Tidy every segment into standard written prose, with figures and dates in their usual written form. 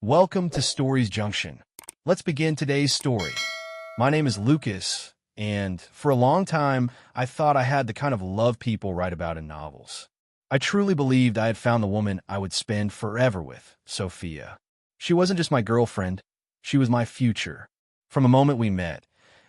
Welcome to Stories Junction. Let's begin today's story. My name is Lucas, and for a long time, I thought I had the kind of love people write about in novels. I truly believed I had found the woman I would spend forever with, Sophia. She wasn't just my girlfriend, she was my future. From the moment we met,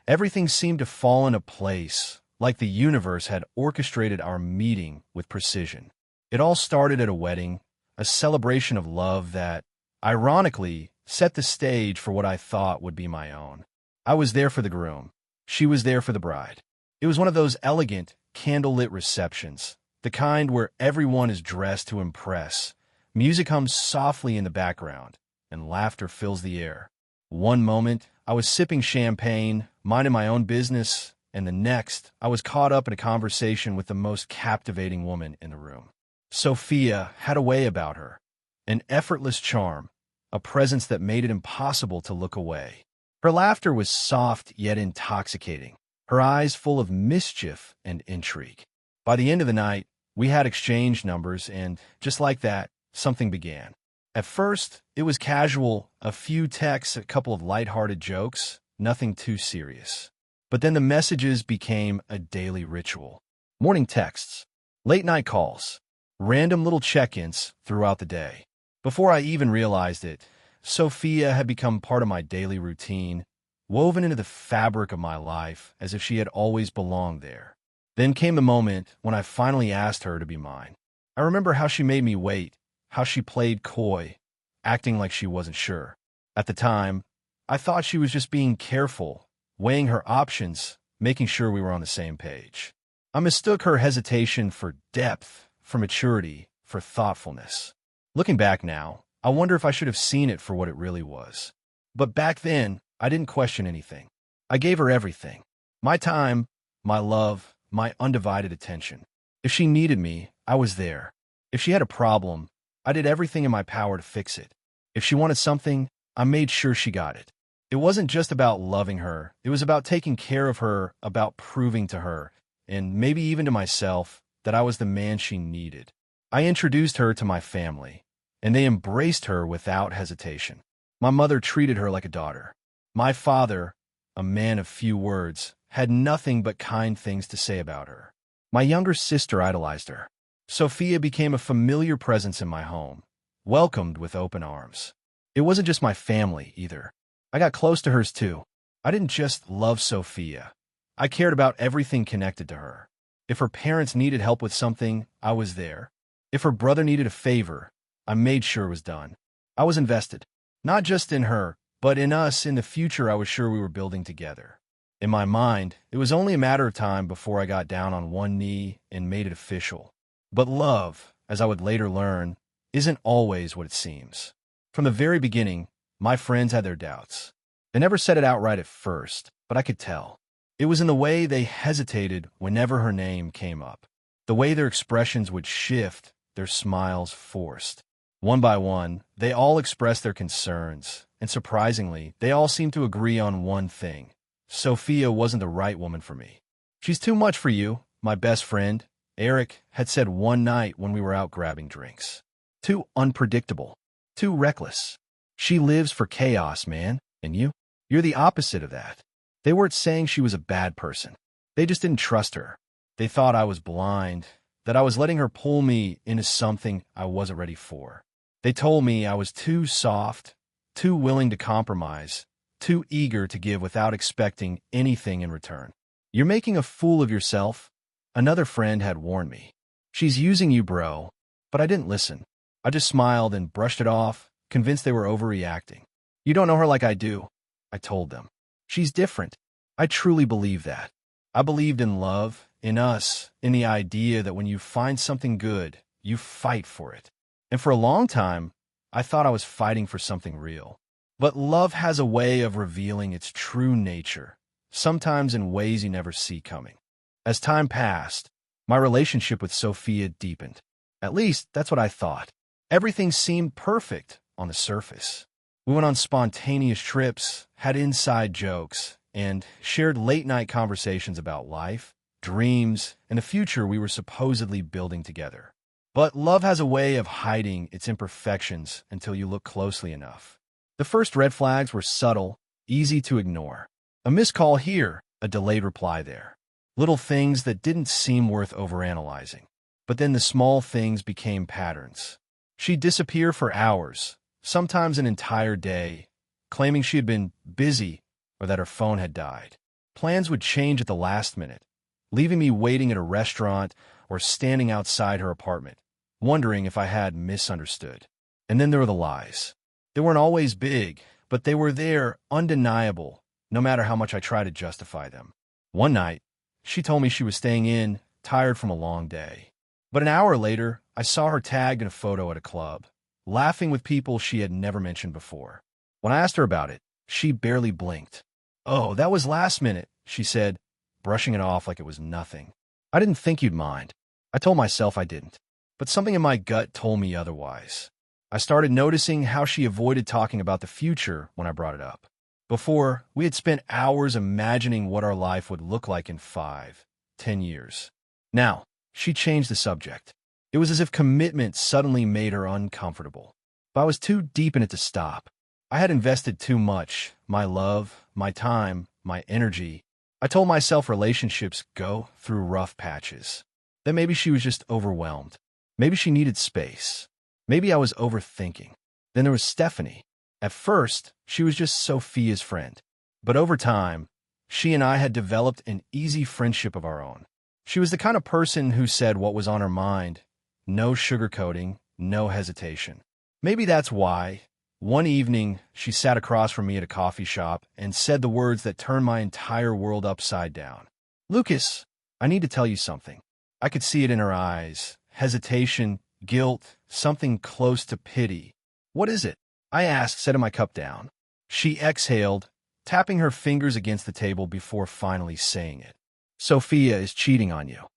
everything seemed to fall into place, like the universe had orchestrated our meeting with precision. It all started at a wedding, a celebration of love that, ironically, set the stage for what I thought would be my own. I was there for the groom. She was there for the bride. It was one of those elegant, candlelit receptions, the kind where everyone is dressed to impress. Music hums softly in the background, and laughter fills the air. One moment, I was sipping champagne, minding my own business, and the next, I was caught up in a conversation with the most captivating woman in the room. Sophia had a way about her, an effortless charm, a presence that made it impossible to look away. Her laughter was soft yet intoxicating, her eyes full of mischief and intrigue. By the end of the night, we had exchanged numbers, and just like that, something began. At first, it was casual, a few texts, a couple of lighthearted jokes, nothing too serious. But then the messages became a daily ritual. Morning texts, late-night calls, random little check-ins throughout the day. Before I even realized it, Sophia had become part of my daily routine, woven into the fabric of my life as if she had always belonged there. Then came the moment when I finally asked her to be mine. I remember how she made me wait, how she played coy, acting like she wasn't sure. At the time, I thought she was just being careful, weighing her options, making sure we were on the same page. I mistook her hesitation for depth, for maturity, for thoughtfulness. Looking back now, I wonder if I should have seen it for what it really was. But back then, I didn't question anything. I gave her everything. My time, my love, my undivided attention. If she needed me, I was there. If she had a problem, I did everything in my power to fix it. If she wanted something, I made sure she got it. It wasn't just about loving her. It was about taking care of her, about proving to her, and maybe even to myself, that I was the man she needed. I introduced her to my family, and they embraced her without hesitation. My mother treated her like a daughter. My father, a man of few words, had nothing but kind things to say about her. My younger sister idolized her. Sophia became a familiar presence in my home, welcomed with open arms. It wasn't just my family, either. I got close to hers, too. I didn't just love Sophia. I cared about everything connected to her. If her parents needed help with something, I was there. If her brother needed a favor, I made sure it was done. I was invested, not just in her, but in us, in the future I was sure we were building together. In my mind, it was only a matter of time before I got down on one knee and made it official. But love, as I would later learn, isn't always what it seems. From the very beginning, my friends had their doubts. They never said it outright at first, but I could tell. It was in the way they hesitated whenever her name came up, the way their expressions would shift, their smiles forced. One by one, they all expressed their concerns, and surprisingly, they all seemed to agree on one thing. Sophia wasn't the right woman for me. "She's too much for you," my best friend, Eric, had said one night when we were out grabbing drinks. "Too unpredictable. Too reckless. She lives for chaos, man. And you? You're the opposite of that." They weren't saying she was a bad person. They just didn't trust her. They thought I was blind, that I was letting her pull me into something I wasn't ready for. They told me I was too soft, too willing to compromise, too eager to give without expecting anything in return. "You're making a fool of yourself," another friend had warned me. "She's using you, bro." But I didn't listen. I just smiled and brushed it off, convinced they were overreacting. "You don't know her like I do," I told them. "She's different." I truly believe that. I believed in love, in us, in the idea that when you find something good, you fight for it. And for a long time, I thought I was fighting for something real. But love has a way of revealing its true nature, sometimes in ways you never see coming. As time passed, my relationship with Sophia deepened. At least, that's what I thought. Everything seemed perfect on the surface. We went on spontaneous trips, had inside jokes, and shared late-night conversations about life, dreams, and the future we were supposedly building together. But love has a way of hiding its imperfections until you look closely enough. The first red flags were subtle, easy to ignore. A missed call here, a delayed reply there. Little things that didn't seem worth overanalyzing. But then the small things became patterns. She'd disappear for hours, sometimes an entire day, claiming she had been busy or that her phone had died. Plans would change at the last minute, leaving me waiting at a restaurant or standing outside her apartment, wondering if I had misunderstood. And then there were the lies. They weren't always big, but they were there, undeniable, no matter how much I tried to justify them. One night, she told me she was staying in, tired from a long day. But an hour later, I saw her tagged in a photo at a club, laughing with people she had never mentioned before. When I asked her about it, she barely blinked. "Oh, that was last minute," she said, brushing it off like it was nothing. "I didn't think you'd mind." I told myself I didn't, but something in my gut told me otherwise. I started noticing how she avoided talking about the future when I brought it up. Before, we had spent hours imagining what our life would look like in 5, 10 years. Now, she changed the subject. It was as if commitment suddenly made her uncomfortable. But I was too deep in it to stop. I had invested too much, my love, my time, my energy. I told myself relationships go through rough patches. That maybe she was just overwhelmed. Maybe she needed space. Maybe I was overthinking. Then there was Stephanie. At first, she was just Sophia's friend. But over time, she and I had developed an easy friendship of our own. She was the kind of person who said what was on her mind. No sugarcoating, no hesitation. Maybe that's why, one evening, she sat across from me at a coffee shop and said the words that turned my entire world upside down. "Lucas, I need to tell you something." I could see it in her eyes. Hesitation, guilt, something close to pity. "What is it?" I asked, setting my cup down. She exhaled, tapping her fingers against the table before finally saying it. "Sophia is cheating on you."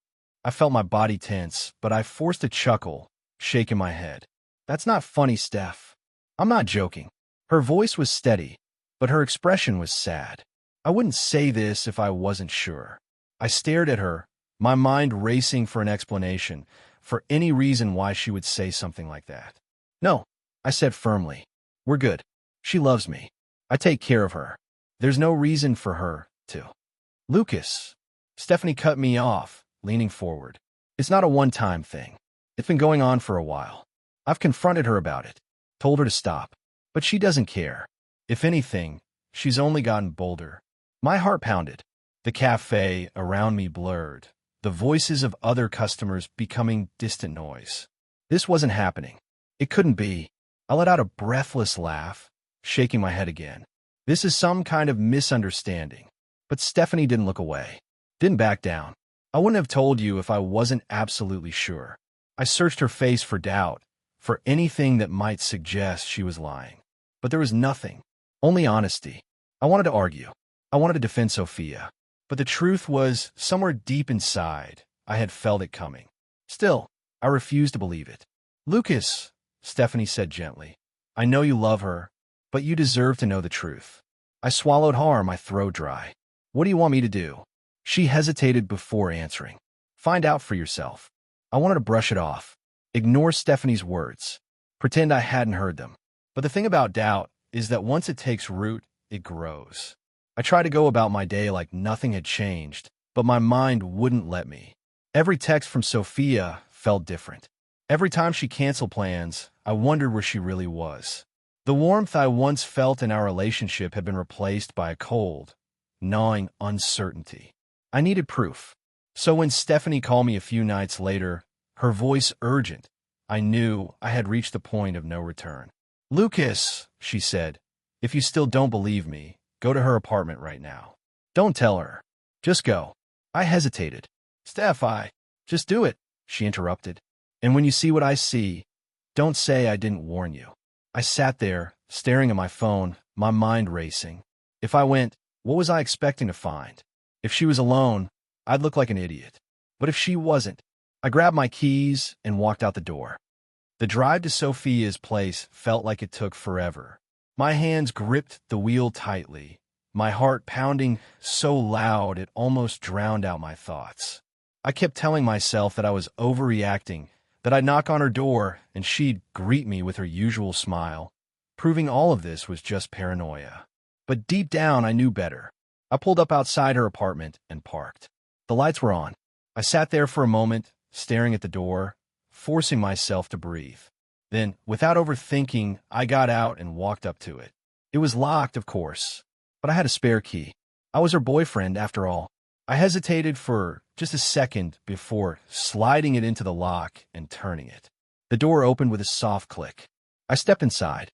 I felt my body tense, but I forced a chuckle, shaking my head. "That's not funny, Steph. I'm not joking." Her voice was steady, but her expression was sad. I wouldn't say this if I wasn't sure. I stared at her, my mind racing for an explanation, for any reason why she would say something like that. "No," I said firmly. "We're good. She loves me. I take care of her. There's no reason for her to." "Lucas." Stephanie cut me off, leaning forward. "It's not a one-time thing. It's been going on for a while. I've confronted her about it, told her to stop. But she doesn't care. If anything, she's only gotten bolder." My heart pounded. The cafe around me blurred, the voices of other customers becoming distant noise. This wasn't happening. It couldn't be. I let out a breathless laugh, shaking my head again. This is some kind of misunderstanding. But Stephanie didn't look away, didn't back down. "I wouldn't have told you if I wasn't absolutely sure." I searched her face for doubt, for anything that might suggest she was lying. But there was nothing, only honesty. I wanted to argue. I wanted to defend Sophia. But the truth was, somewhere deep inside, I had felt it coming. Still, I refused to believe it. "Lucas," Stephanie said gently, "I know you love her, but you deserve to know the truth." I swallowed hard, my throat dry. "What do you want me to do?" She hesitated before answering. "Find out for yourself." I wanted to brush it off, ignore Stephanie's words, pretend I hadn't heard them. But the thing about doubt is that once it takes root, it grows. I tried to go about my day like nothing had changed, but my mind wouldn't let me. Every text from Sophia felt different. Every time she canceled plans, I wondered where she really was. The warmth I once felt in our relationship had been replaced by a cold, gnawing uncertainty. I needed proof. So when Stephanie called me a few nights later, her voice urgent, I knew I had reached the point of no return. "Lucas," she said, "if you still don't believe me, go to her apartment right now. Don't tell her. Just go." I hesitated. "Steph, just do it," she interrupted. "And when you see what I see, don't say I didn't warn you." I sat there, staring at my phone, my mind racing. If I went, what was I expecting to find? If she was alone, I'd look like an idiot. But if she wasn't, I grabbed my keys and walked out the door. The drive to Sophia's place felt like it took forever. My hands gripped the wheel tightly, my heart pounding so loud it almost drowned out my thoughts. I kept telling myself that I was overreacting, that I'd knock on her door and she'd greet me with her usual smile, proving all of this was just paranoia. But deep down, I knew better. I pulled up outside her apartment and parked. The lights were on. I sat there for a moment, staring at the door, forcing myself to breathe. Then, without overthinking, I got out and walked up to it. It was locked, of course, but I had a spare key. I was her boyfriend, after all. I hesitated for just a second before sliding it into the lock and turning it. The door opened with a soft click. I stepped inside.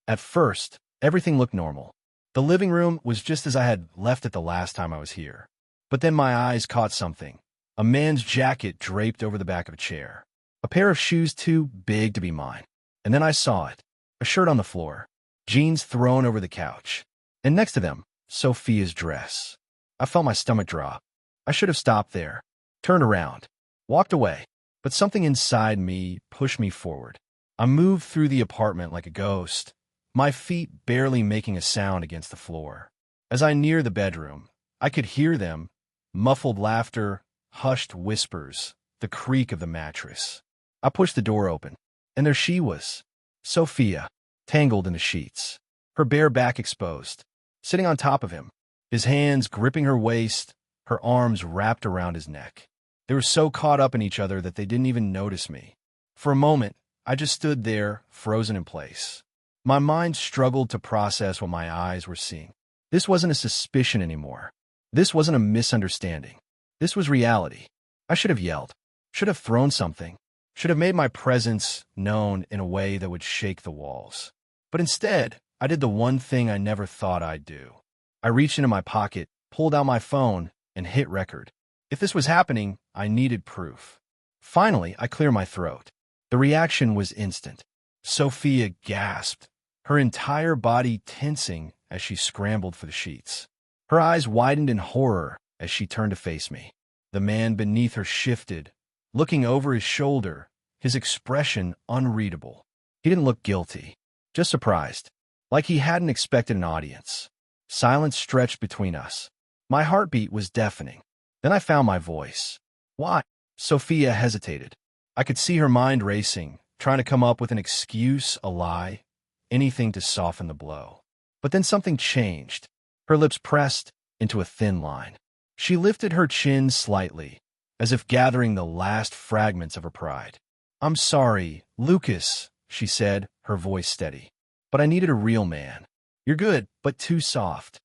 At first, everything looked normal. The living room was just as I had left it the last time I was here. But then my eyes caught something. A man's jacket draped over the back of a chair. A pair of shoes too big to be mine. And then I saw it. A shirt on the floor. Jeans thrown over the couch. And next to them, Sophia's dress. I felt my stomach drop. I should have stopped there. Turned around. Walked away. But something inside me pushed me forward. I moved through the apartment like a ghost, my feet barely making a sound against the floor. As I neared the bedroom, I could hear them, muffled laughter, hushed whispers, the creak of the mattress. I pushed the door open, and there she was, Sophia, tangled in the sheets, her bare back exposed, sitting on top of him, his hands gripping her waist, her arms wrapped around his neck. They were so caught up in each other that they didn't even notice me. For a moment, I just stood there, frozen in place. My mind struggled to process what my eyes were seeing. This wasn't a suspicion anymore. This wasn't a misunderstanding. This was reality. I should have yelled, should have thrown something, should have made my presence known in a way that would shake the walls. But instead, I did the one thing I never thought I'd do. I reached into my pocket, pulled out my phone, and hit record. If this was happening, I needed proof. Finally, I cleared my throat. The reaction was instant. Sophia gasped, her entire body tensing as she scrambled for the sheets. Her eyes widened in horror as she turned to face me. The man beneath her shifted, looking over his shoulder, his expression unreadable. He didn't look guilty, just surprised, like he hadn't expected an audience. Silence stretched between us. My heartbeat was deafening. Then I found my voice. Why? Sophia hesitated. I could see her mind racing, trying to come up with an excuse, a lie, anything to soften the blow. But then something changed. Her lips pressed into a thin line. She lifted her chin slightly, as if gathering the last fragments of her pride. "I'm sorry, Lucas," she said, her voice steady. "But I needed a real man. You're good, but too soft."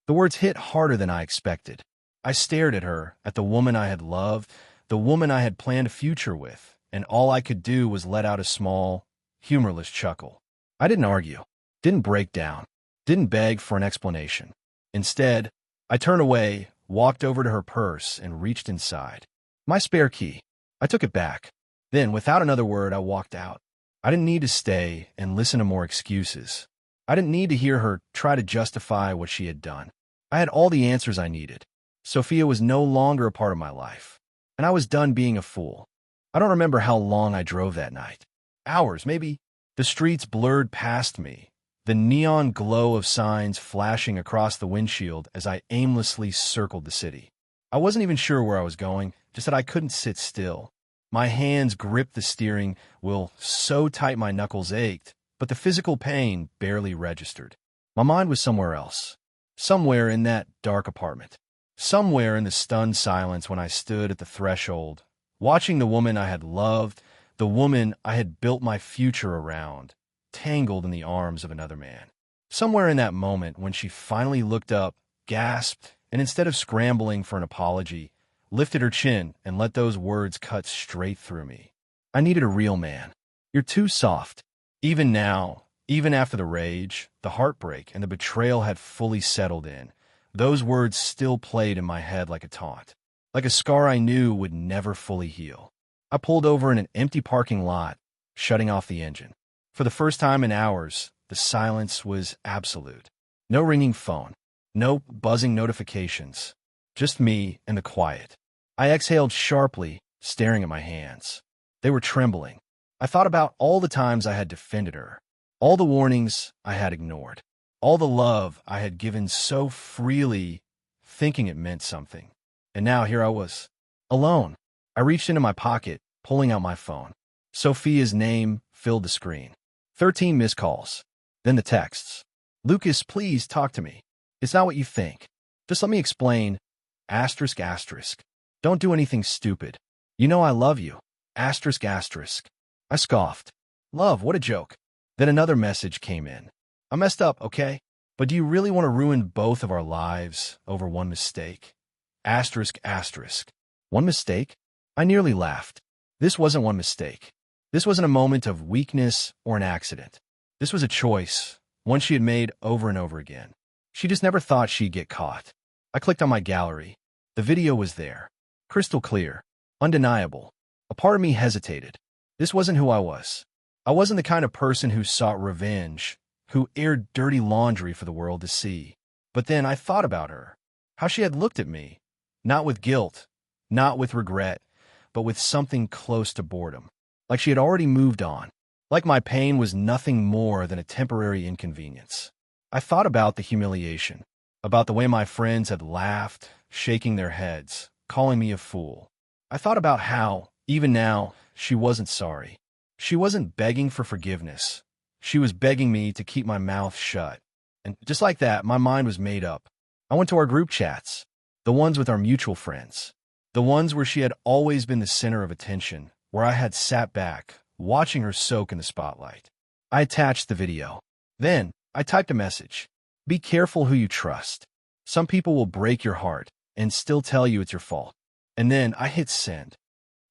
The words hit harder than I expected. I stared at her, at the woman I had loved, the woman I had planned a future with, and all I could do was let out a small, humorless chuckle. I didn't argue, didn't break down, didn't beg for an explanation. Instead, I turned away, walked over to her purse, and reached inside. My spare key. I took it back. Then, without another word, I walked out. I didn't need to stay and listen to more excuses. I didn't need to hear her try to justify what she had done. I had all the answers I needed. Sophia was no longer a part of my life, and I was done being a fool. I don't remember how long I drove that night. Hours, maybe. The streets blurred past me, the neon glow of signs flashing across the windshield as I aimlessly circled the city. I wasn't even sure where I was going, just that I couldn't sit still. My hands gripped the steering wheel so tight my knuckles ached, but the physical pain barely registered. My mind was somewhere else. Somewhere in that dark apartment. Somewhere in the stunned silence when I stood at the threshold, watching the woman I had loved, the woman I had built my future around, tangled in the arms of another man. Somewhere in that moment when she finally looked up, gasped, and instead of scrambling for an apology, lifted her chin and let those words cut straight through me. I needed a real man. You're too soft. Even now, even after the rage, the heartbreak, and the betrayal had fully settled in, those words still played in my head like a taunt, like a scar I knew would never fully heal. I pulled over in an empty parking lot, shutting off the engine. For the first time in hours, the silence was absolute. No ringing phone, no buzzing notifications, just me and the quiet. I exhaled sharply, staring at my hands. They were trembling. I thought about all the times I had defended her, all the warnings I had ignored, all the love I had given so freely, thinking it meant something. And now here I was, alone. I reached into my pocket, pulling out my phone. Sophia's name filled the screen. 13 missed calls. Then the texts. Lucas, please talk to me. It's not what you think. Just let me explain. Asterisk, asterisk. Don't do anything stupid. You know I love you. Asterisk, asterisk. I scoffed. Love, what a joke. Then another message came in. I messed up, okay? But do you really want to ruin both of our lives over one mistake? Asterisk, asterisk. One mistake? I nearly laughed. This wasn't one mistake. This wasn't a moment of weakness or an accident. This was a choice, one she had made over and over again. She just never thought she'd get caught. I clicked on my gallery. The video was there. Crystal clear. Undeniable. A part of me hesitated. This wasn't who I was. I wasn't the kind of person who sought revenge, who aired dirty laundry for the world to see. But then I thought about her, how she had looked at me, not with guilt, not with regret, but with something close to boredom, like she had already moved on, like my pain was nothing more than a temporary inconvenience. I thought about the humiliation, about the way my friends had laughed, shaking their heads, calling me a fool. I thought about how, even now, she wasn't sorry. She wasn't begging for forgiveness. She was begging me to keep my mouth shut. And just like that, my mind was made up. I went to our group chats, the ones with our mutual friends, the ones where she had always been the center of attention, where I had sat back, watching her soak in the spotlight. I attached the video. Then, I typed a message. Be careful who you trust. Some people will break your heart and still tell you it's your fault. And then I hit send.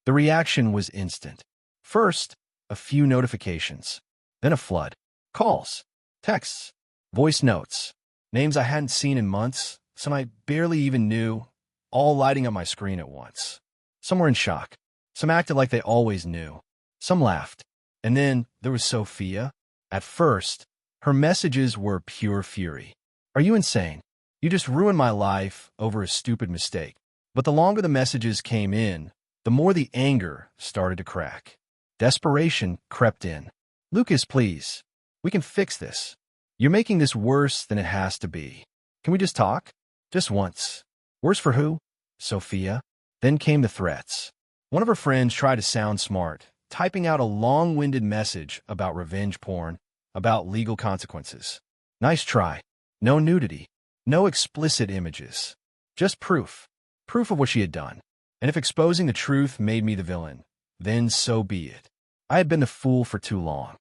The reaction was instant. First, a few notifications. Then a flood. Calls, texts, voice notes, names I hadn't seen in months, some I barely even knew, all lighting up my screen at once. Some were in shock. Some acted like they always knew. Some laughed. And then there was Sophia. At first, her messages were pure fury. Are you insane? You just ruined my life over a stupid mistake. But the longer the messages came in, the more the anger started to crack. Desperation crept in. Lucas, please. We can fix this. You're making this worse than it has to be. Can we just talk? Just once. Worse for who? Sophia. Then came the threats. One of her friends tried to sound smart, typing out a long-winded message about revenge porn, about legal consequences. Nice try. No nudity. No explicit images. Just proof. Proof of what she had done. And if exposing the truth made me the villain, then so be it. I had been the fool for too long.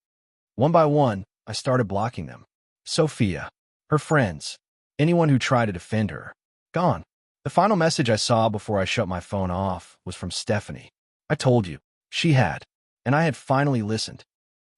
One by one, I started blocking them. Sophia, her friends, anyone who tried to defend her, gone. The final message I saw before I shut my phone off was from Stephanie. I told you, she had, and I had finally listened.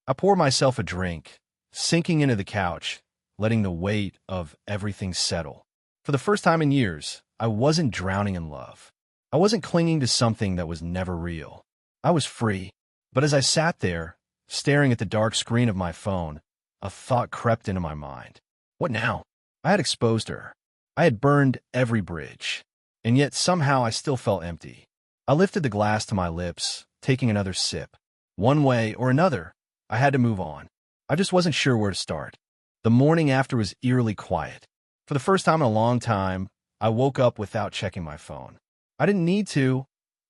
I poured myself a drink, sinking into the couch, letting the weight of everything settle. For the first time in years, I wasn't drowning in love. I wasn't clinging to something that was never real. I was free. But as I sat there, staring at the dark screen of my phone, a thought crept into my mind. What now? I had exposed her. I had burned every bridge. And yet somehow I still felt empty. I lifted the glass to my lips, taking another sip. One way or another, I had to move on. I just wasn't sure where to start. The morning after was eerily quiet. For the first time in a long time, I woke up without checking my phone. I didn't need to.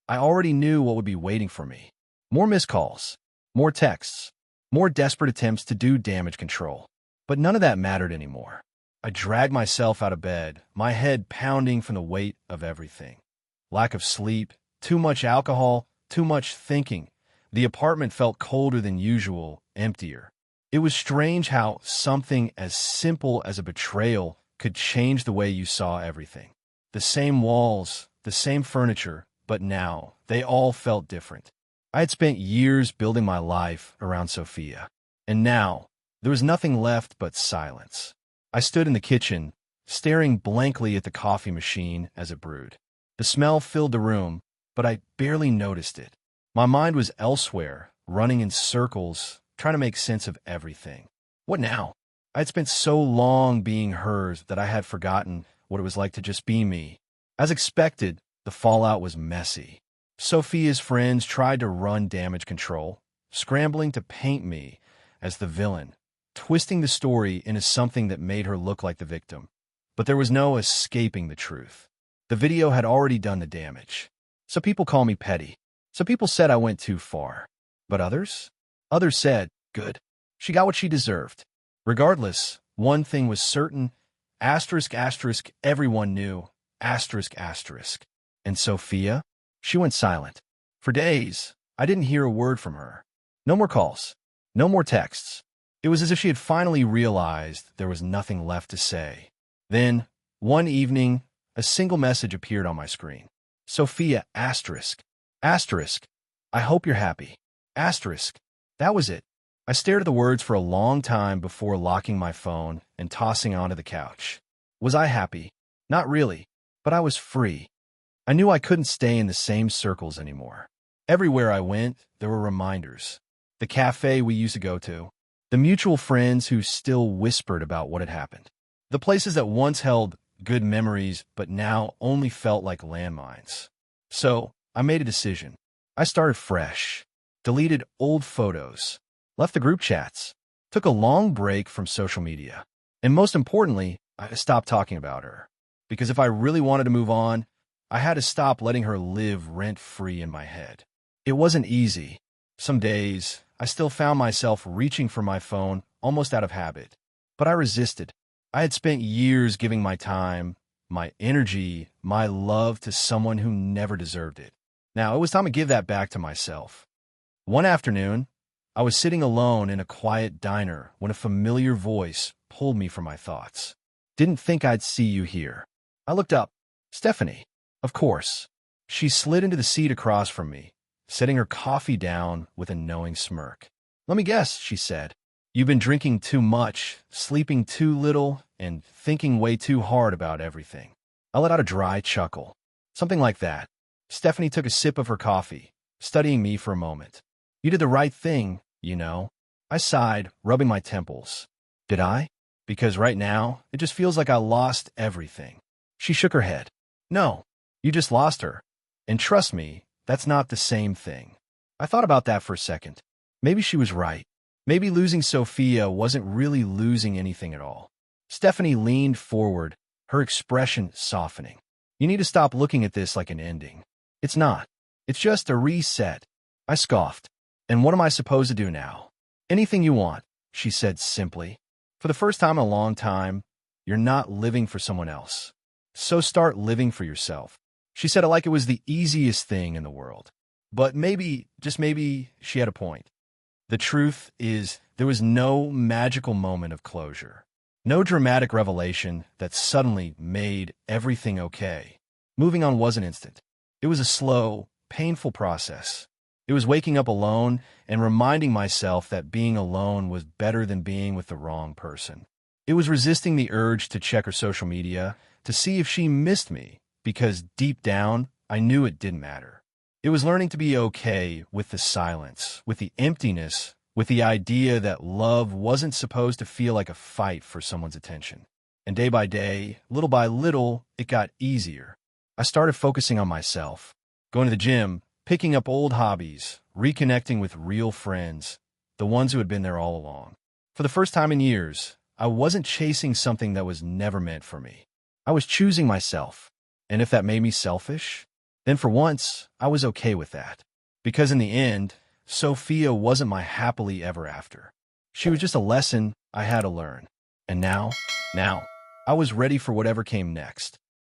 I already knew what would be waiting for me. More missed calls, more texts, more desperate attempts to do damage control. But none of that mattered anymore. I dragged myself out of bed, my head pounding from the weight of everything. Lack of sleep, too much alcohol, too much thinking. The apartment felt colder than usual, emptier. It was strange how something as simple as a betrayal could change the way you saw everything. The same walls, the same furniture, but now they all felt different. I had spent years building my life around Sophia, and now there was nothing left but silence. I stood in the kitchen, staring blankly at the coffee machine as it brewed. The smell filled the room, but I barely noticed it. My mind was elsewhere, running in circles, trying to make sense of everything. What now? I had spent so long being hers that I had forgotten what it was like to just be me. As expected, the fallout was messy. Sophia's friends tried to run damage control, scrambling to paint me as the villain, twisting the story into something that made her look like the victim. But there was no escaping the truth. The video had already done the damage. Some people call me petty. Some people said I went too far. But others? Others said, good. She got what she deserved. Regardless, one thing was certain, asterisk, asterisk, everyone knew, asterisk, asterisk. And Sophia? She went silent. For days, I didn't hear a word from her. No more calls. No more texts. It was as if she had finally realized there was nothing left to say. Then, one evening, a single message appeared on my screen. Sophia, asterisk. Asterisk. I hope you're happy. Asterisk. That was it. I stared at the words for a long time before locking my phone and tossing onto the couch. Was I happy? Not really, but I was free. I knew I couldn't stay in the same circles anymore. Everywhere I went, there were reminders. The cafe we used to go to. The mutual friends who still whispered about what had happened. The places that once held good memories but now only felt like landmines. So, I made a decision. I started fresh. Deleted old photos. Left the group chats. Took a long break from social media. And most importantly, I stopped talking about her. Because if I really wanted to move on, I had to stop letting her live rent-free in my head. It wasn't easy. Some days, I still found myself reaching for my phone almost out of habit. But I resisted. I had spent years giving my time, my energy, my love to someone who never deserved it. Now, it was time to give that back to myself. One afternoon, I was sitting alone in a quiet diner when a familiar voice pulled me from my thoughts. Didn't think I'd see you here. I looked up. Stephanie. Of course. She slid into the seat across from me, setting her coffee down with a knowing smirk. Let me guess, she said. You've been drinking too much, sleeping too little, and thinking way too hard about everything. I let out a dry chuckle. Something like that. Stephanie took a sip of her coffee, studying me for a moment. You did the right thing, you know. I sighed, rubbing my temples. Did I? Because right now, it just feels like I lost everything. She shook her head. No, you just lost her. And trust me, that's not the same thing. I thought about that for a second. Maybe she was right. Maybe losing Sophia wasn't really losing anything at all. Stephanie leaned forward, her expression softening. You need to stop looking at this like an ending. It's not. It's just a reset. I scoffed. And what am I supposed to do now? Anything you want, she said simply. For the first time in a long time, you're not living for someone else. So start living for yourself. She said it like it was the easiest thing in the world. But maybe, just maybe, she had a point. The truth is, there was no magical moment of closure. No dramatic revelation that suddenly made everything okay. Moving on wasn't instant. It was a slow, painful process. It was waking up alone and reminding myself that being alone was better than being with the wrong person. It was resisting the urge to check her social media to see if she missed me, because deep down, I knew it didn't matter. It was learning to be okay with the silence, with the emptiness, with the idea that love wasn't supposed to feel like a fight for someone's attention. And day by day, little by little, it got easier. I started focusing on myself, going to the gym, picking up old hobbies, reconnecting with real friends, the ones who had been there all along. For the first time in years, I wasn't chasing something that was never meant for me. I was choosing myself. And if that made me selfish, then for once, I was okay with that. Because in the end, Sophia wasn't my happily ever after. She was just a lesson I had to learn. And now, I was ready for whatever came next.